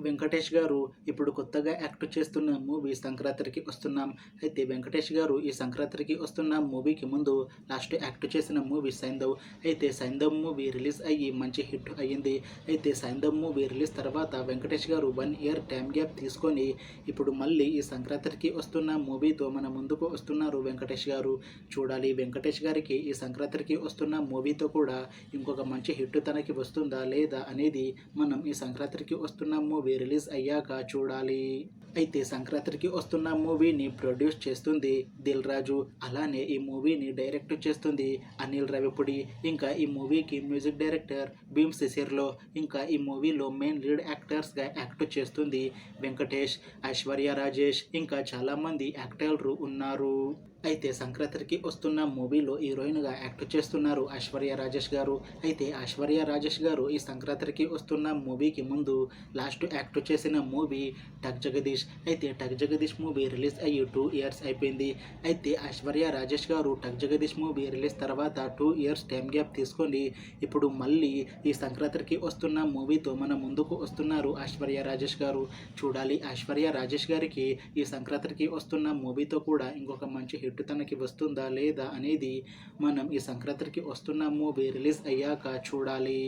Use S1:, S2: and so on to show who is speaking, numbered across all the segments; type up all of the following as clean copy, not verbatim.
S1: వెంకటేష్ గారు ఇప్పుడు కొత్తగా యాక్ట్ చేస్తున్న మూవీ సంక్రాంతికి వస్తున్నాం. అయితే వెంకటేష్ గారు ఈ సంక్రాంతికి వస్తున్న మూవీకి ముందు లాస్ట్ యాక్ట్ చేసిన మూవీ సైంధవ్. అయితే సైంధవ్ మూవీ రిలీజ్ అయ్యి మంచి హిట్ అయ్యింది. అయితే సైంధవ్ మూవీ రిలీజ్ తర్వాత వెంకటేష్ గారు 1 ఇయర్ టైం గ్యాప్ తీసుకొని ఇప్పుడు మళ్ళీ ఈ సంక్రాంతికి వస్తున్న మూవీతో మన ముందుకు వస్తున్నారు వెంకటేష్ గారు. చూడాలి వెంకటేష్ గారికి ఈ సంక్రాంతికి వస్తున్న మూవీతో కూడా ఇంకొక మంచి హిట్ తనకి వస్తుందా లేదా అనేది మనం ఈ సంక్రాంతికి వస్తున్న మూవీ రిలీజ్ అయ్యాక చూడాలి. అయితే సంక్రాంతికి వస్తున్న మూవీని ప్రొడ్యూస్ చేస్తుంది దిల్ రాజు, అలానే ఈ మూవీని డైరెక్ట్ చేస్తుంది అనిల్ రావిపూడి, ఇంకా ఈ మూవీకి మ్యూజిక్ డైరెక్టర్ భీమ్ సిసిర్లో, ఇంకా ఈ మూవీలో మెయిన్ లీడ్ యాక్టర్స్గా యాక్ట్ చేస్తుంది వెంకటేష్, ఐశ్వర్య రాజేష్, ఇంకా చాలామంది యాక్టర్లు ఉన్నారు. అయితే సంక్రాంతికి వస్తున్న మూవీలో హీరోయిన్గా యాక్ట్ చేస్తున్నారు ఐశ్వర్య రాజేష్ గారు. అయితే ఐశ్వర్య రాజేష్ గారు ఈ సంక్రాంతికి వస్తున్న మూవీకి ముందు లాస్ట్ యాక్ట్ చేసిన మూవీ టక్ జగదీష్. అయితే టక్ జగదీష్ మూవీ రిలీజ్ అయ్యి 2 ఇయర్స్ అయిపోయింది. అయితే ఐశ్వర్య రాజేష్ గారు టక్ జగదీష్ మూవీ రిలీజ్ తర్వాత 2 ఇయర్స్ టైం గ్యాప్ తీసుకొని ఇప్పుడు మళ్ళీ ఈ సంక్రాంతికి వస్తున్న మూవీతో మన ముందుకు వస్తున్నారు ఐశ్వర్య రాజేష్ గారు. చూడాలి ఐశ్వర్య రాజేష్ గారికి ఈ సంక్రాంతికి వస్తున్న మూవీతో కూడా ఇంకొక మంచి హిట్ తనకి వస్తుందా లేదా అనేది మనం ఈ సంక్రాంతికి వస్తున్న మూవీ రిలీజ్ అయ్యాక చూడాలి.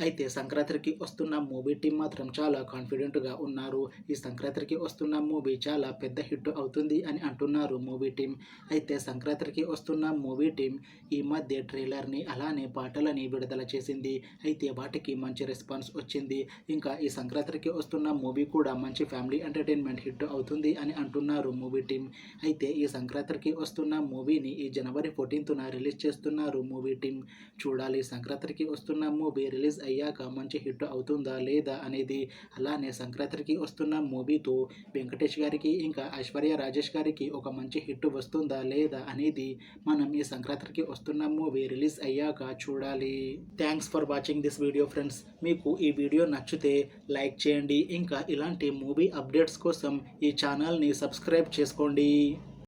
S1: అయితే సంక్రాంతికి వస్తున్న మూవీ టీం మాత్రం చాలా కాన్ఫిడెంట్గా ఉన్నారు. ఈ సంక్రాంతికి వస్తున్న మూవీ చాలా పెద్ద హిట్ అవుతుంది అని అంటున్నారు మూవీ టీం. అయితే సంక్రాంతికి వస్తున్న మూవీ టీం ఈ మధ్య ట్రైలర్ని అలానే పాటలని విడుదల చేసింది. అయితే వాటికి మంచి రెస్పాన్స్ వచ్చింది. ఇంకా ఈ సంక్రాంతికి వస్తున్న మూవీ కూడా మంచి ఫ్యామిలీ ఎంటర్టైన్మెంట్ హిట్ అవుతుంది అని అంటున్నారు మూవీ టీం. అయితే ఈ సంక్రాంతికి వస్తున్న మూవీని ఈ జనవరి 14న రిలీజ్ చేస్తున్నారు మూవీ టీం. చూడాలి సంక్రాంతికి వస్తున్న మూవీ రిలీజ్ అయ్యాక మంచి హిట్ అవుతుందా లేదా అనేది. అలానే సంక్రాంతికి వస్తున్న మూవీతో వెంకటేష్ గారికి ఇంకా ఐశ్వర్య రాజేష్ గారికి ఒక మంచి హిట్ వస్తుందా లేదా అనేది మనం ఈ సంక్రాంతికి వస్తున్న మూవీ రిలీజ్ అయ్యాక చూడాలి. Thanks for watching this video friends. మీకు ఈ వీడియో నచ్చితే లైక్ చేయండి. ఇంకా ఇలాంటి మూవీ అప్డేట్స్ కోసం ఈ ఛానల్ని సబ్స్క్రైబ్ చేసుకోండి.